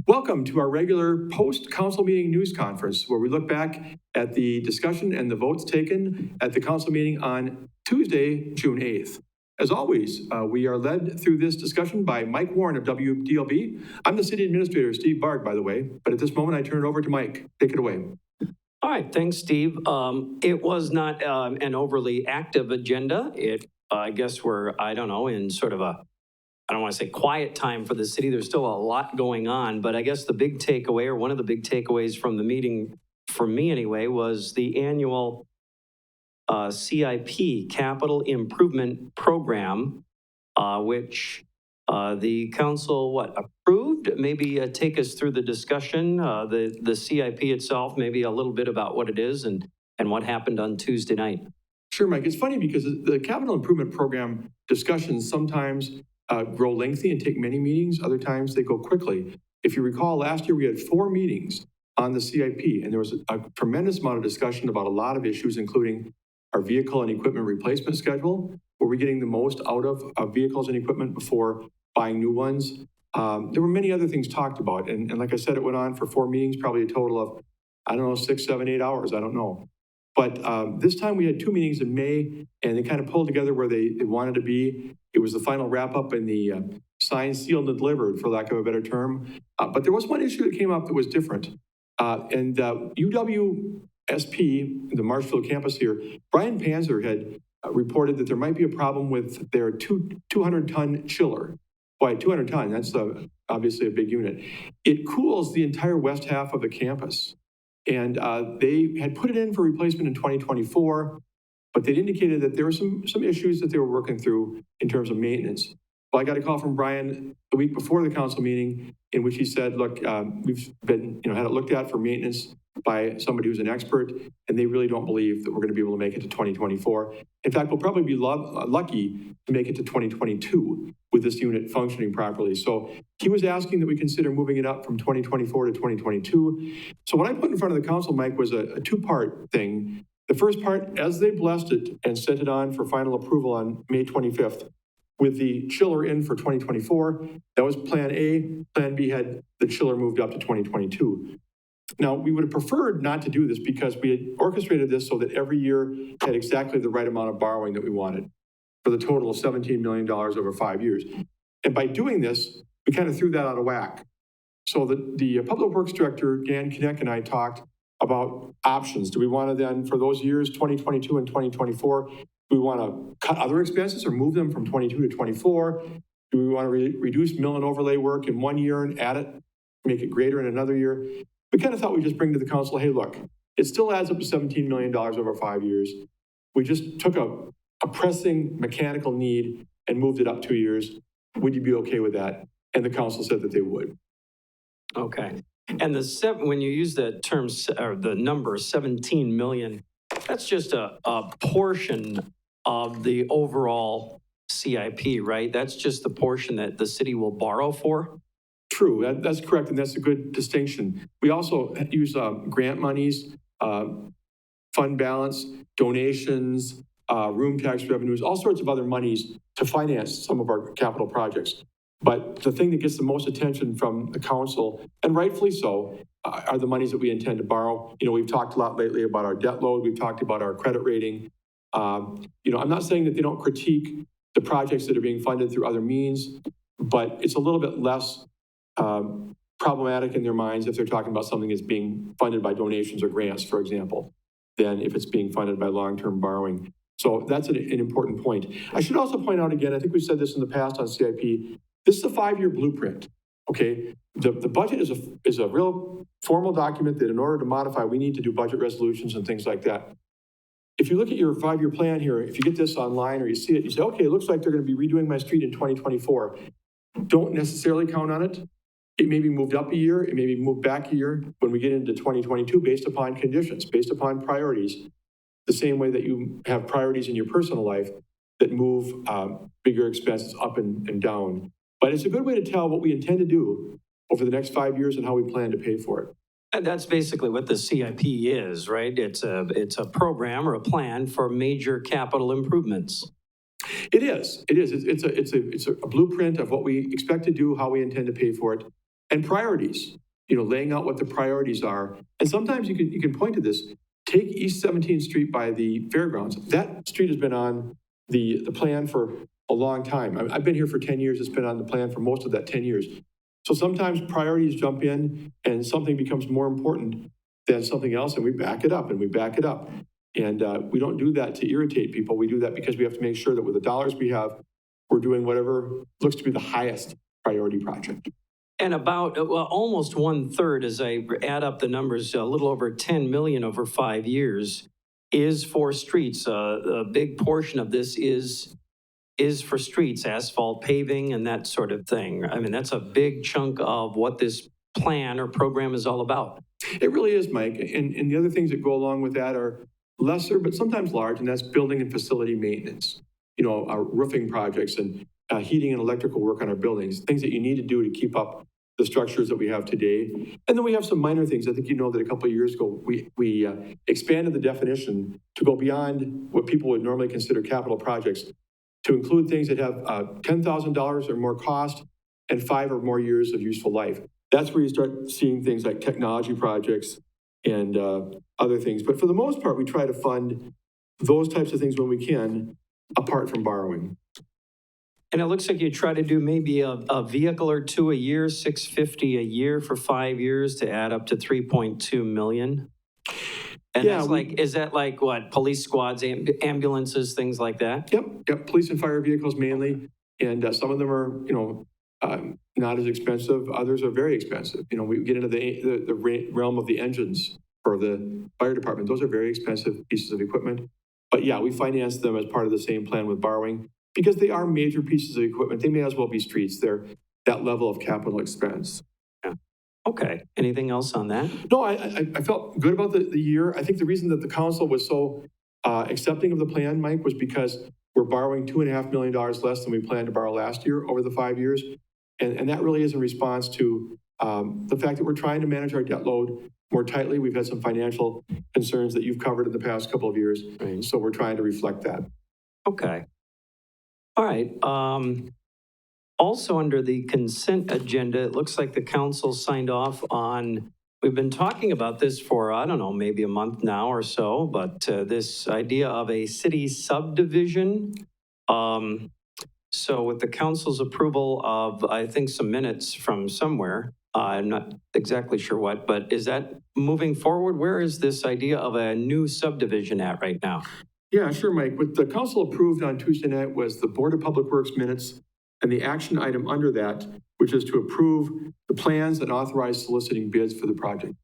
Welcome to our regular post-council meeting news conference, where we look back at the discussion and the votes taken at the council meeting on Tuesday, June 8th. As always, we are led through this discussion by Mike Warren of WDLB. I'm the City Administrator, Steve Barg, by the way, but at this moment I turn it over to Mike. Take it away. All right, thanks, Steve. It was not an overly active agenda. I guess we're, I don't know, in sort of a, I don't want to say quiet time for the city. There's still a lot going on, but I guess the big takeaway, or one of the big takeaways from the meeting, for me anyway, was the annual CIP, Capital Improvement Program, which the council, approved? Maybe take us through the discussion, the CIP itself, maybe a little bit about what it is and what happened on Tuesday night. Sure, Mike. It's funny because the Capital Improvement Program discussions sometimes grow lengthy and take many meetings. Other times they go quickly. If you recall, last year we had 4 meetings on the CIP, and there was a tremendous amount of discussion about a lot of issues, including our vehicle and equipment replacement schedule. Were we getting the most out of vehicles and equipment before buying new ones? There were many other things talked about. And like I said, it went on for 4 meetings, probably a total of, 6, 7, 8 hours. I don't know. But this time we had 2 meetings in May, and they kind of pulled together where they wanted to be. It was the final wrap up and the signed, sealed, and delivered, for lack of a better term. But there was one issue that came up that was different. And UWSP, the Marshfield campus here, Brian Panzer had reported that there might be a problem with their 200-ton chiller. Boy, 200 ton, that's obviously a big unit. It cools the entire west half of the campus. And they had put it in for replacement in 2024, but they'd indicated that there were some issues that they were working through in terms of maintenance. Well, I got a call from Brian the week before the council meeting in which he said, look, we've been, had it looked at for maintenance by somebody who's an expert, and they really don't believe that we're going to be able to make it to 2024. In fact, we'll probably be lucky to make it to 2022 with this unit functioning properly. So he was asking that we consider moving it up from 2024 to 2022. So what I put in front of the council, Mike, was a 2-part thing. The first part, as they blessed it and sent it on for final approval on May 25th, with the chiller in for 2024, that was plan A. Plan B had the chiller moved up to 2022. Now, we would have preferred not to do this because we had orchestrated this so that every year had exactly the right amount of borrowing that we wanted for the total of $17 million over 5 years. And by doing this, we kind of threw that out of whack. So the Public Works Director, Dan Kinect, and I talked about options. Do we want to then, for those years, 2022 and 2024, do we want to cut other expenses or move them from 22 to 24? Do we want to reduce mill and overlay work in 1 year and add it, make it greater in another year? We kind of thought we'd just bring to the council, hey, look, it still adds up to $17 million over 5 years. We just took a pressing mechanical need and moved it up 2 years. Would you be okay with that? And the council said that they would. Okay. And when you use the term, or the number 17 million, that's just a portion of the overall CIP, right? That's just the portion that the city will borrow for? True, that's correct, and that's a good distinction. We also use grant monies, fund balance, donations, room tax revenues, all sorts of other monies to finance some of our capital projects. But the thing that gets the most attention from the council, and rightfully so, are the monies that we intend to borrow. We've talked a lot lately about our debt load. We've talked about our credit rating. I'm not saying that they don't critique the projects that are being funded through other means, but it's a little bit less problematic in their minds if they're talking about something that's being funded by donations or grants, for example, than if it's being funded by long-term borrowing. So that's an important point. I should also point out again, I think we've said this in the past on CIP, this is a 5-year blueprint, okay? The budget is a real formal document that in order to modify, we need to do budget resolutions and things like that. If you look at your 5-year plan here, if you get this online or you see it, you say, okay, it looks like they're going to be redoing my street in 2024. Don't necessarily count on it. It may be moved up a year, it may be moved back a year when we get into 2022 based upon conditions, based upon priorities, the same way that you have priorities in your personal life that move bigger expenses up and down. But it's a good way to tell what we intend to do over the next 5 years and how we plan to pay for it. And that's basically what the CIP is, right? It's a program or a plan for major capital improvements. It is. It's a blueprint of what we expect to do, how we intend to pay for it. And priorities, laying out what the priorities are. And sometimes you can point to this. Take East 17th Street by the fairgrounds. That street has been on the plan for a long time. I've been here for 10 years. It's been on the plan for most of that 10 years. So sometimes priorities jump in and something becomes more important than something else, and we back it up and we back it up. And we don't do that to irritate people. We do that because we have to make sure that with the dollars we have, we're doing whatever looks to be the highest priority project. And about, almost 1/3, as I add up the numbers, a little over 10 million over 5 years is for streets. A big portion of this is for streets, asphalt paving and that sort of thing. I mean, that's a big chunk of what this plan or program is all about. It really is, Mike. And the other things that go along with that are lesser, but sometimes large, and that's building and facility maintenance. Our roofing projects and heating and electrical work on our buildings, things that you need to do to keep up the structures that we have today. And then we have some minor things. I think that a couple of years ago, we expanded the definition to go beyond what people would normally consider capital projects to include things that have $10,000 or more cost and 5 or more years of useful life. That's where you start seeing things like technology projects and other things. But for the most part, we try to fund those types of things when we can, apart from borrowing. And it looks like you try to do maybe a vehicle or two a year, $650 a year for 5 years to add up to $3.2 million. And Yeah, that's is that like what, police squads, ambulances, things like that? Yep. Police and fire vehicles mainly. And some of them are, not as expensive. Others are very expensive. We get into the realm of the engines for the fire department. Those are very expensive pieces of equipment. But yeah, we finance them as part of the same plan with borrowing because they are major pieces of equipment. They may as well be streets. They're that level of capital expense. Yeah. Okay. Anything else on that? No, I felt good about the year. I think the reason that the council was so accepting of the plan, Mike, was because we're borrowing $2.5 million less than we planned to borrow last year over the 5 years. And that really is in response to the fact that we're trying to manage our debt load more tightly. We've had some financial concerns that you've covered in the past couple of years. Right. So we're trying to reflect that. Okay. All right. Also under the consent agenda, it looks like the council signed off on, we've been talking about this for, I don't know, maybe a month now or so, but this idea of a city subdivision. So with the council's approval of, I think, some minutes from somewhere, I'm not exactly sure what, but is that moving forward? Where is this idea of a new subdivision at right now? Yeah, sure, Mike. What the council approved on Tuesday night was the Board of Public Works minutes and the action item under that, which is to approve the plans and authorize soliciting bids for the project.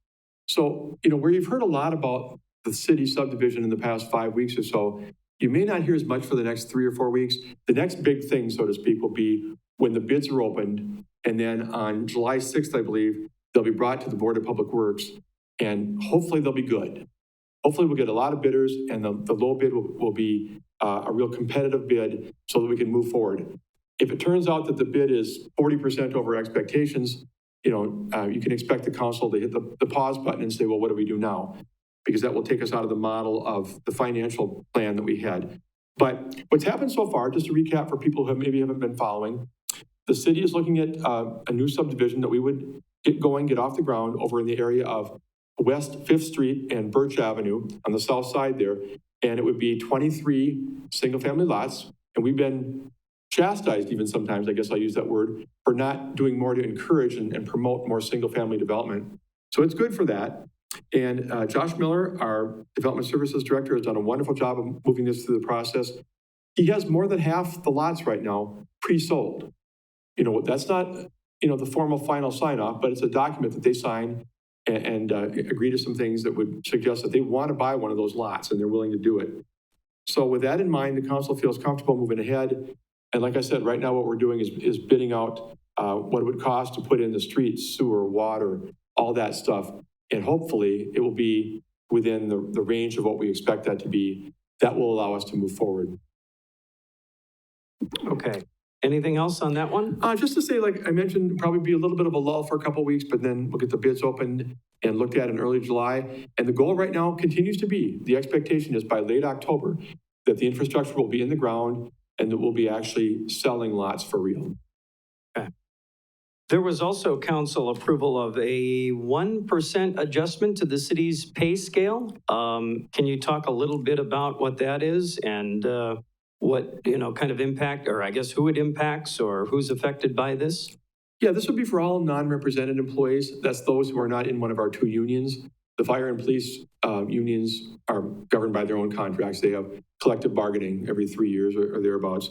So, where you've heard a lot about the city subdivision in the past 5 weeks or so, you may not hear as much for the next 3 or 4 weeks. The next big thing, so to speak, will be when the bids are opened. And then on July 6th, I believe, they'll be brought to the Board of Public Works. And hopefully they'll be good. Hopefully we'll get a lot of bidders and the low bid will be a real competitive bid so that we can move forward. If it turns out that the bid is 40% over expectations, you can expect the council to hit the pause button and say, well, what do we do now? Because that will take us out of the model of the financial plan that we had. But what's happened so far, just to recap for people who maybe haven't been following, the city is looking at a new subdivision that we would get off the ground over in the area of West 5th Street and Birch Avenue on the south side there. And it would be 23 single-family lots. And we've been chastised even sometimes, I guess I'll use that word, for not doing more to encourage and promote more single-family development. So it's good for that. And Josh Miller, our Development Services Director, has done a wonderful job of moving this through the process. He has more than half the lots right now pre-sold. That's not, the formal final sign-off, but it's a document that they sign and agree to some things that would suggest that they want to buy one of those lots and they're willing to do it. So with that in mind, the council feels comfortable moving ahead. And like I said, right now what we're doing is bidding out what it would cost to put in the streets, sewer, water, all that stuff. And hopefully it will be within the range of what we expect that to be. That will allow us to move forward. Okay. Anything else on that one? Just to say, like I mentioned, probably be a little bit of a lull for a couple of weeks, but then we'll get the bids opened and looked at in early July. And the goal right now continues to be, the expectation is by late October, that the infrastructure will be in the ground and that we'll be actually selling lots for real. Okay. There was also council approval of a 1% adjustment to the city's pay scale. Can you talk a little bit about what that is and what, kind of impact, or I guess who it impacts or who's affected by this? Yeah, this would be for all non-represented employees. That's those who are not in one of our two unions. The fire and police unions are governed by their own contracts. They have collective bargaining every 3 years or thereabouts.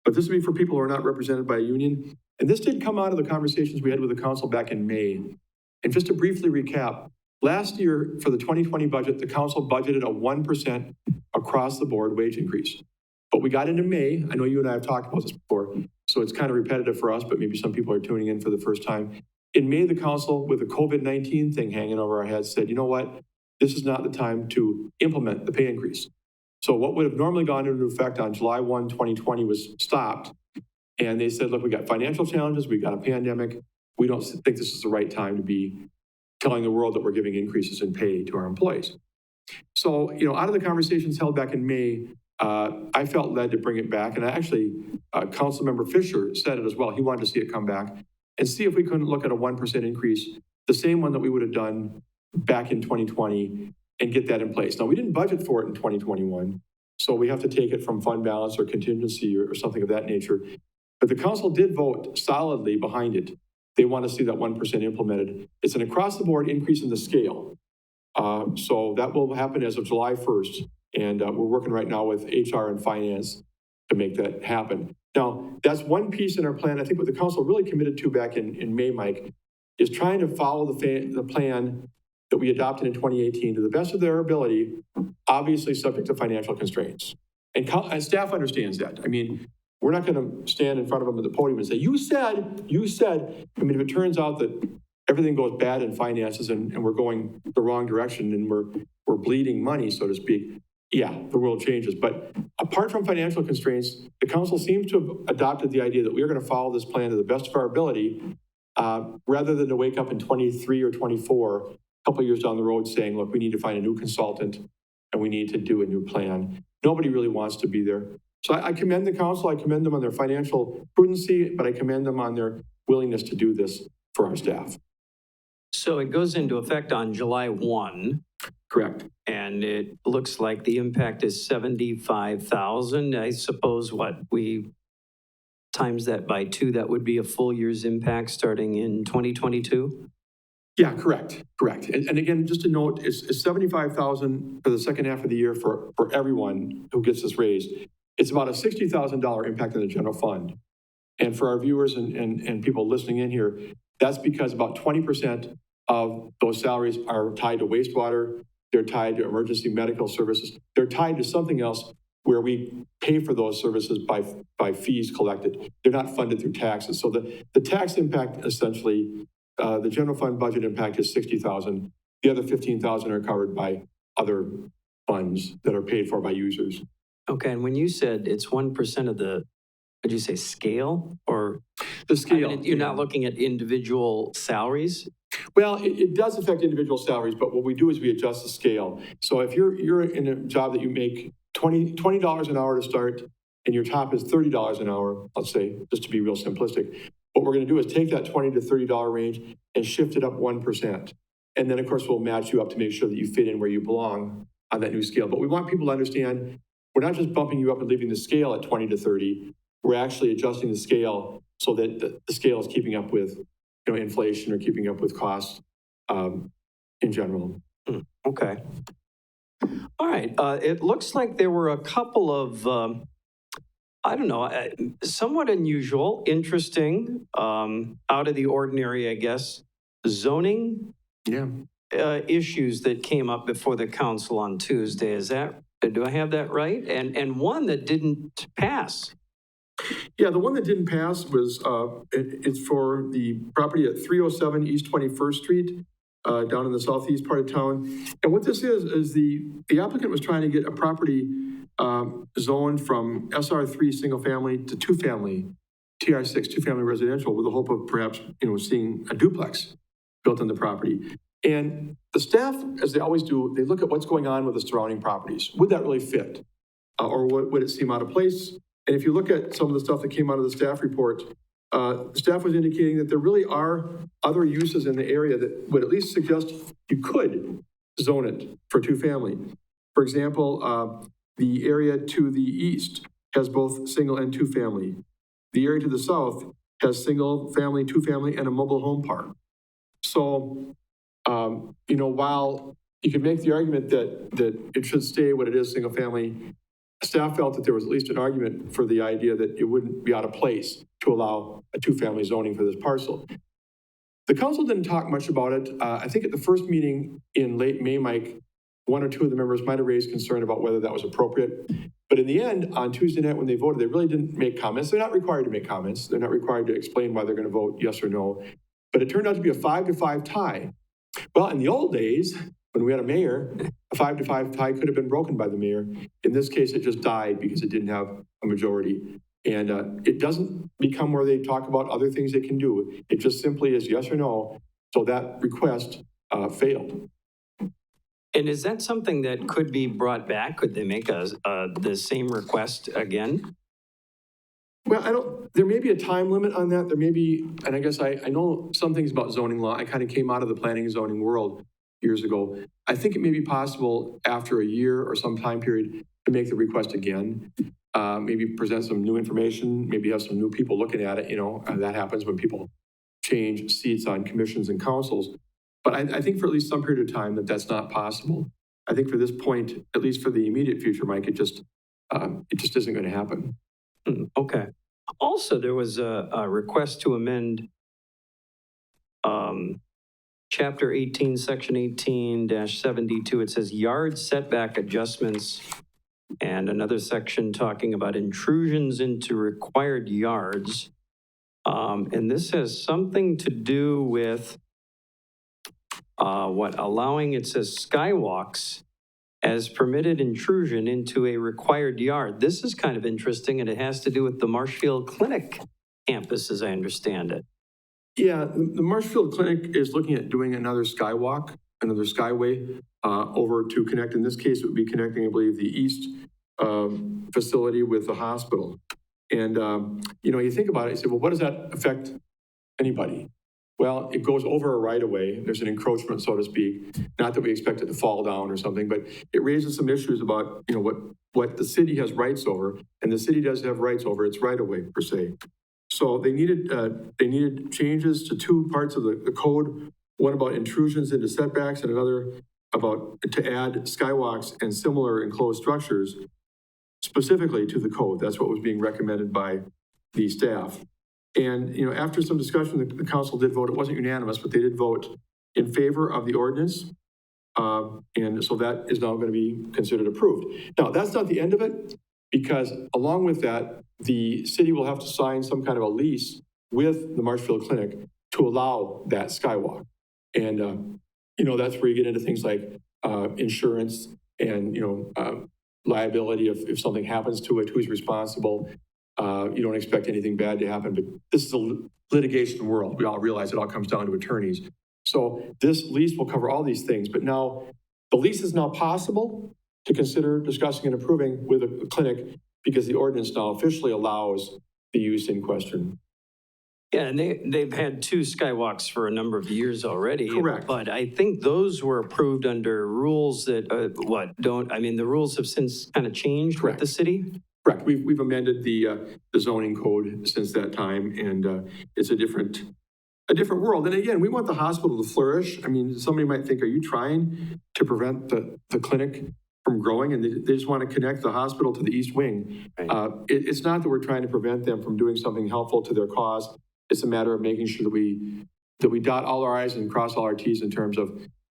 But this would be for people who are not represented by a union. And this did come out of the conversations we had with the council back in May. And just to briefly recap, last year for the 2020 budget, the council budgeted a 1% across the board wage increase. But we got into May. I know you and I have talked about this before, so it's kind of repetitive for us, but maybe some people are tuning in for the first time. In May, the council, with the COVID-19 thing hanging over our heads, said, you know what? This is not the time to implement the pay increase. So what would have normally gone into effect on July 1, 2020 was stopped. And they said, look, we got financial challenges, we got a pandemic. We don't think this is the right time to be telling the world that we're giving increases in pay to our employees. So, out of the conversations held back in May, I felt led to bring it back. And actually, Councilmember Fisher said it as well. He wanted to see it come back and see if we couldn't look at a 1% increase, the same one that we would have done back in 2020, and get that in place. Now, we didn't budget for it in 2021, so we have to take it from fund balance or contingency or something of that nature. But the council did vote solidly behind it. They want to see that 1% implemented. It's an across-the-board increase in the scale. So that will happen as of July 1st. And we're working right now with HR and finance to make that happen. Now, that's one piece in our plan. I think what the council really committed to back in May, Mike, is trying to follow the plan that we adopted in 2018 to the best of their ability, obviously subject to financial constraints. And staff understands that. I mean, we're not going to stand in front of them at the podium and say, you said. I mean, if it turns out that everything goes bad in finances and we're going the wrong direction and we're bleeding money, so to speak, yeah, the world changes. But apart from financial constraints, the council seems to have adopted the idea that we are going to follow this plan to the best of our ability, rather than to wake up in 23 or 24, a couple of years down the road saying, look, we need to find a new consultant and we need to do a new plan. Nobody really wants to be there. So I commend the council. I commend them on their financial prudency, but I commend them on their willingness to do this for our staff. So it goes into effect on July 1. Correct. And it looks like the impact is 75,000. I suppose we times that by 2, that would be a full year's impact starting in 2022? Yeah, correct. And again, just to note, it's 75,000 for the second half of the year for everyone who gets this raised. It's about a $60,000 impact on the general fund. And for our viewers and people listening in here, that's because about 20% of those salaries are tied to wastewater. They're tied to emergency medical services. They're tied to something else where we pay for those services by fees collected. They're not funded through taxes. So the tax impact, essentially, the general fund budget impact is 60,000. The other 15,000 are covered by other funds that are paid for by users. Okay, and when you said it's 1% of the, would you say scale or? The scale. I mean, you're not looking at individual salaries? Well, it does affect individual salaries, but what we do is we adjust the scale. So if you're in a job that you make $20 an hour to start, and your top is $30 an hour, let's say, just to be real simplistic, what we're going to do is take that $20 to $30 range and shift it up 1%. And then, of course, we'll match you up to make sure that you fit in where you belong on that new scale. But we want people to understand we're not just bumping you up and leaving the scale at 20 to 30. We're actually adjusting the scale so that the scale is keeping up with inflation or keeping up with costs in general. Okay. All right. It looks like there were a couple of, somewhat unusual, interesting, out of the ordinary, I guess, zoning issues that came up before the council on Tuesday. Do I have that right? And one that didn't pass. Yeah, the one that didn't pass was, it's for the property at 307 East 21st Street, down in the southeast part of town. And what this is the applicant was trying to get a property zoned from SR3 single family to 2-family, TR6 2-family residential, with the hope of perhaps, seeing a duplex built on the property. And the staff, as they always do, they look at what's going on with the surrounding properties. Would that really fit? Or would it seem out of place? And if you look at some of the stuff that came out of the staff report, staff was indicating that there really are other uses in the area that would at least suggest you could zone it for two-family. For example, the area to the east has both single and two-family. The area to the south has single-family, two-family, and a mobile home park. So, while you could make the argument that it should stay what it is, single-family, staff felt that there was at least an argument for the idea that it wouldn't be out of place to allow a two-family zoning for this parcel. The council didn't talk much about it. I think at the first meeting in late May, Mike, one or two of the members might have raised concern about whether that was appropriate. But in the end, on Tuesday night when they voted, they really didn't make comments. They're not required to make comments. They're not required to explain why they're going to vote yes or no. But it turned out to be a 5-5 tie. Well, in the old days, when we had a mayor, a 5-5 tie could have been broken by the mayor. In this case, it just died because it didn't have a majority. And it doesn't become where they talk about other things they can do. It just simply is yes or no. So that request failed. And is that something that could be brought back? Could they make the same request again? Well, there may be a time limit on that. There may be, and I guess I know some things about zoning law. I kind of came out of the planning and zoning world years ago. I think it may be possible after a year or some time period to make the request again. Maybe present some new information, maybe have some new people looking at it. That happens when people change seats on commissions and councils. But I think for at least some period of time that's not possible. I think for this point, at least for the immediate future, Mike, it just isn't going to happen. Okay. Also, there was a request to amend Chapter 18, Section 18-72. It says yard setback adjustments, and another section talking about intrusions into required yards. And this has something to do with allowing, it says skywalks as permitted intrusion into a required yard. This is kind of interesting, and it has to do with the Marshfield Clinic campus, as I understand it. Yeah, the Marshfield Clinic is looking at doing another skywalk, another skyway over to connect. In this case, it would be connecting, I believe, the east facility with the hospital. And, you think about it, you say, well, what does that affect anybody? Well, it goes over a right-of-way. There's an encroachment, so to speak. Not that we expect it to fall down or something, but it raises some issues about, what the city has rights over, and the city does have rights over its right-of-way, per se. So they needed changes to two parts of the code, one about intrusions into setbacks and another about to add skywalks and similar enclosed structures specifically to the code. That's what was being recommended by the staff. And, after some discussion, the council did vote. It wasn't unanimous, but they did vote in favor of the ordinance. And so that is now going to be considered approved. Now, that's not the end of it, because along with that, the city will have to sign some kind of a lease with the Marshfield Clinic to allow that skywalk. And, that's where you get into things like insurance and, liability if something happens to it, who's responsible. You don't expect anything bad to happen, but this is a litigation world. We all realize it all comes down to attorneys. So this lease will cover all these things, but now the lease is now possible to consider discussing and approving with a clinic because the ordinance now officially allows the use in question. Yeah, and they've had two skywalks for a number of years already. Correct. But I think those were approved under rules that, the rules have since kind of changed. Correct. With the city? Correct. We've amended the zoning code since that time, and it's a different world. And again, we want the hospital to flourish. I mean, somebody might think, are you trying to prevent the clinic from growing? And they just want to connect the hospital to the east wing. Right. It's not that we're trying to prevent them from doing something helpful to their cause. It's a matter of making sure that we dot all our I's and cross all our T's in terms of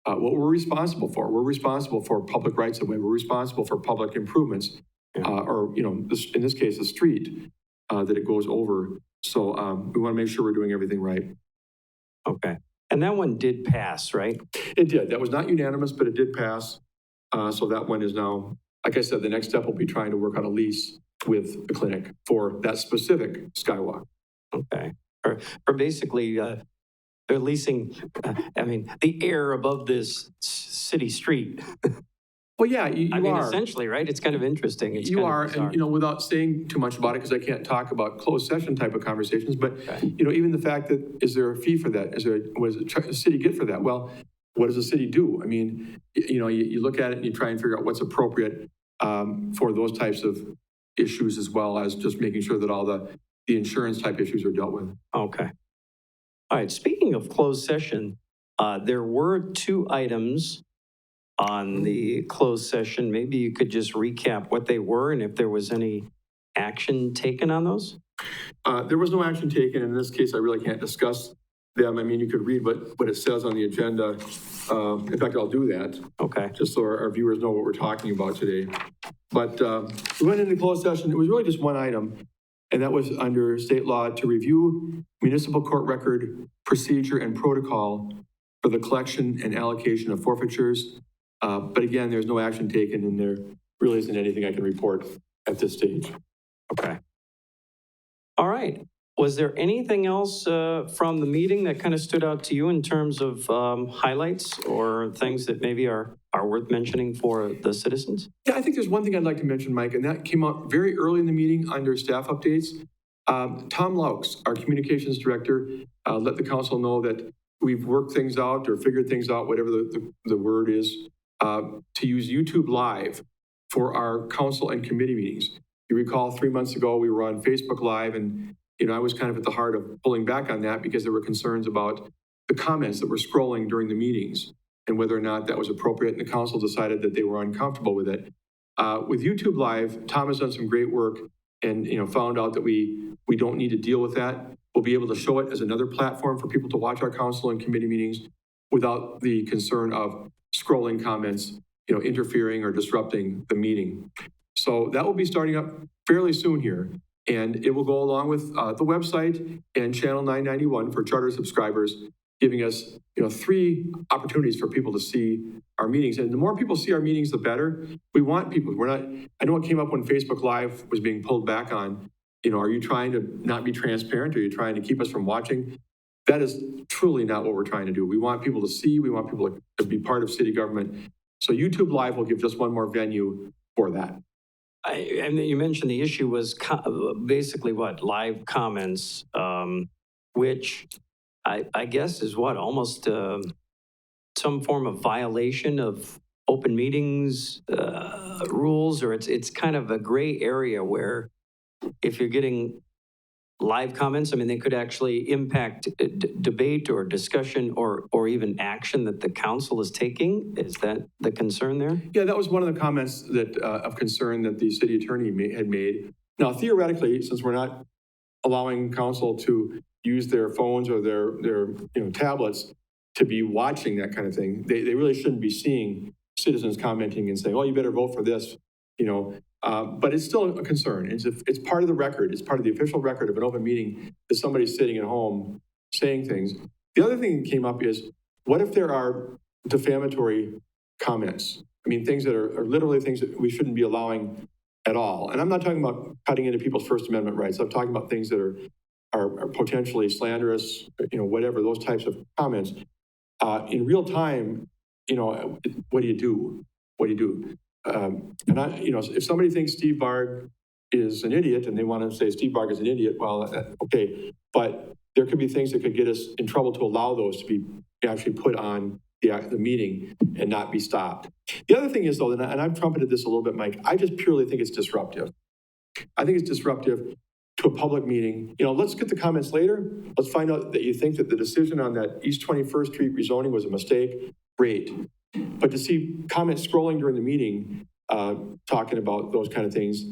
what we're responsible for. We're responsible for public rights of way. We're responsible for public improvements. In this case, a street that it goes over. So we want to make sure we're doing everything right. Okay. And that one did pass, right? It did. That was not unanimous, but it did pass. So that one is now, like I said, the next step will be trying to work on a lease with the clinic for that specific skywalk. Okay. Or basically, they're leasing, the air above this city street. Well, yeah, you I mean, are. essentially, right? It's kind of interesting. It's You kind of are, bizarre. and, without saying too much about it, because I can't talk about closed session type of conversations, but, Okay. even the fact that, is there a fee for that? What does the city get for that? Well, what does the city do? I mean, you look at it and you try and figure out what's appropriate for those types of issues, as well as just making sure that all the insurance type issues are dealt with. Okay. All right, speaking of closed session, there were 2 items on the closed session. Maybe you could just recap what they were and if there was any action taken on those? There was no action taken. In this case, I really can't discuss them. I mean, you could read what it says on the agenda. In fact, I'll do that, Okay. just so our viewers know what we're talking about today. But we went into closed session. It was really just one item, and that was under state law to review municipal court record procedure and protocol for the collection and allocation of forfeitures. But again, there's no action taken, and there really isn't anything I can report at this stage. Okay. All right. Was there anything else from the meeting that kind of stood out to you in terms of highlights or things that maybe are worth mentioning for the citizens? Yeah, I think there's one thing I'd like to mention, Mike, and that came out very early in the meeting under staff updates. Tom Laux, our communications director, let the council know that we've worked things out or figured things out, whatever the word is, to use YouTube Live for our council and committee meetings. You recall 3 months ago, we were on Facebook Live, and I was kind of at the heart of pulling back on that because there were concerns about the comments that were scrolling during the meetings and whether or not that was appropriate, and the council decided that they were uncomfortable with it. With YouTube Live, Tom has done some great work and found out that we don't need to deal with that. We'll be able to show it as another platform for people to watch our council and committee meetings without the concern of scrolling comments, interfering or disrupting the meeting. So that will be starting up fairly soon here. And it will go along with the website and channel 991 for charter subscribers, giving us 3 opportunities for people to see our meetings. And the more people see our meetings, the better. We want people. I know it came up when Facebook Live was being pulled back on. Are you trying to not be transparent? Are you trying to keep us from watching? That is truly not what we're trying to do. We want people to see. We want people to be part of city government. So YouTube Live will give just one more venue for that. And you mentioned the issue was basically what? Live comments, which I guess is what? Almost some form of violation of open meetings rules, or it's kind of a gray area where if you're getting live comments, I mean, they could actually impact debate or discussion or even action that the council is taking. Is that the concern there? Yeah, that was one of the comments that of concern that the city attorney had made. Now, theoretically, since we're not allowing council to use their phones or their tablets to be watching that kind of thing, they really shouldn't be seeing citizens commenting and saying, "Oh, you better vote for this," But it's still a concern. It's part of the record. It's part of the official record of an open meeting that somebody's sitting at home saying things. The other thing that came up is, what if there are defamatory comments? I mean, things that are literally things that we shouldn't be allowing at all. And I'm not talking about cutting into people's First Amendment rights. I'm talking about things that are potentially slanderous, whatever, those types of comments. In real time, what do you do? What do you do? And if somebody thinks Steve Barg is an idiot and they want to say Steve Barg is an idiot, well, okay. But there could be things that could get us in trouble to allow those to be actually put on the meeting and not be stopped. The other thing is, though, and I've trumpeted this a little bit, Mike, I just purely think it's disruptive. I think it's disruptive to a public meeting. Let's get the comments later. Let's find out that you think that the decision on that East 21st Street rezoning was a mistake. Great. But to see comments scrolling during the meeting, talking about those kind of things,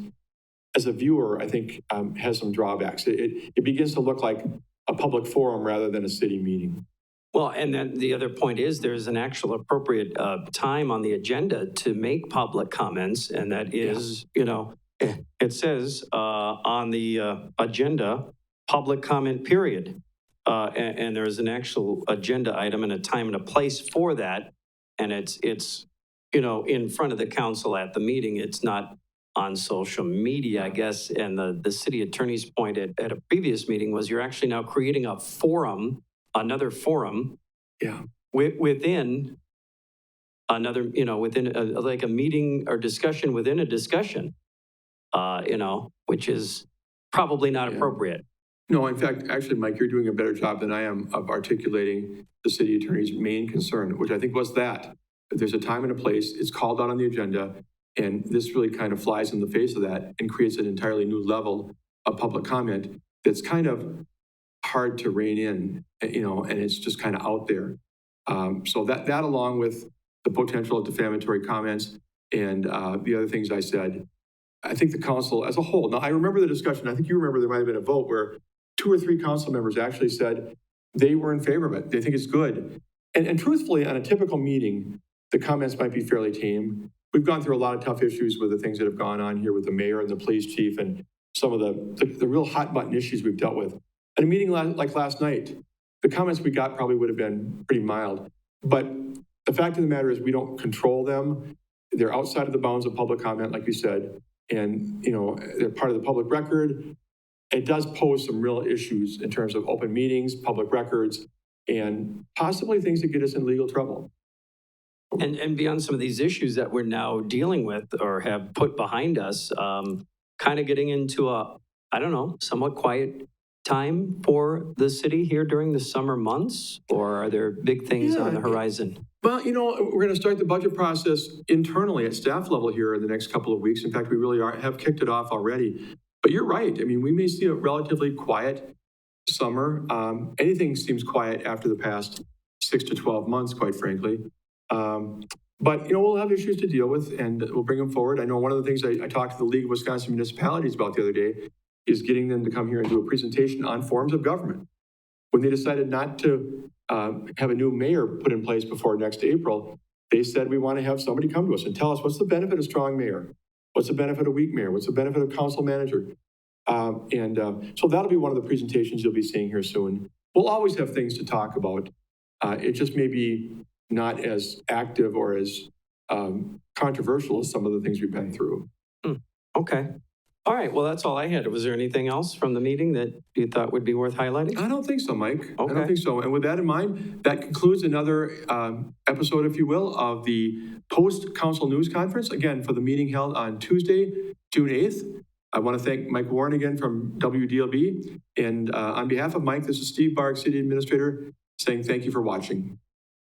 as a viewer, I think has some drawbacks. It begins to look like a public forum rather than a city meeting. Well, and then the other point is there's an actual appropriate time on the agenda to make public comments, and that is, it says on the agenda, public comment period. And there's an actual agenda item and a time and a place for that. And it's in front of the council at the meeting. It's not on social media, I guess. And the city attorney's point at a previous meeting was you're actually now creating a forum, another forum, yeah, within another, within like a meeting or discussion within a discussion, which is probably not Yeah. appropriate. No, in fact, actually, Mike, you're doing a better job than I am of articulating the city attorney's main concern, which I think was that there's a time and a place, it's called out on the agenda, and this really kind of flies in the face of that and creates an entirely new level of public comment that's kind of hard to rein in, and it's just kind of out there. So that along with the potential of defamatory comments and the other things I said, I think the council as a whole, now I remember the discussion, I think you remember there might have been a vote where 2 or 3 council members actually said they were in favor of it. They think it's good. And truthfully, on a typical meeting, the comments might be fairly tame. We've gone through a lot of tough issues with the things that have gone on here with the mayor and the police chief and some of the real hot button issues we've dealt with. At a meeting like last night, the comments we got probably would have been pretty mild. But the fact of the matter is we don't control them. They're outside of the bounds of public comment, like you said. And, they're part of the public record. It does pose some real issues in terms of open meetings, public records, and possibly things that get us in legal trouble. And beyond some of these issues that we're now dealing with or have put behind us, kind of getting into a, somewhat quiet time for the city here during the summer months? Or are there big things on the horizon? Well, we're going to start the budget process internally at staff level here in the next couple of weeks. In fact, we really have kicked it off already. But you're right. I mean, we may see a relatively quiet summer. Anything seems quiet after the past 6 to 12 months, quite frankly. But, we'll have issues to deal with and we'll bring them forward. I know one of the things I talked to the League of Wisconsin Municipalities about the other day is getting them to come here and do a presentation on forms of government. When they decided not to have a new mayor put in place before next April, they said, we want to have somebody come to us and tell us what's the benefit of strong mayor? What's the benefit of weak mayor? What's the benefit of council manager? So that'll be one of the presentations you'll be seeing here soon. We'll always have things to talk about. It just may be not as active or as controversial as some of the things we've been through. Okay. All right. Well, that's all I had. Was there anything else from the meeting that you thought would be worth highlighting? I don't think so, Mike. Okay. I don't think so. And with that in mind, that concludes another episode, if you will, of the post-council news conference. Again, for the meeting held on Tuesday, June 8th. I want to thank Mike Warren again from WDLB. And on behalf of Mike, this is Steve Barg, City Administrator, saying thank you for watching.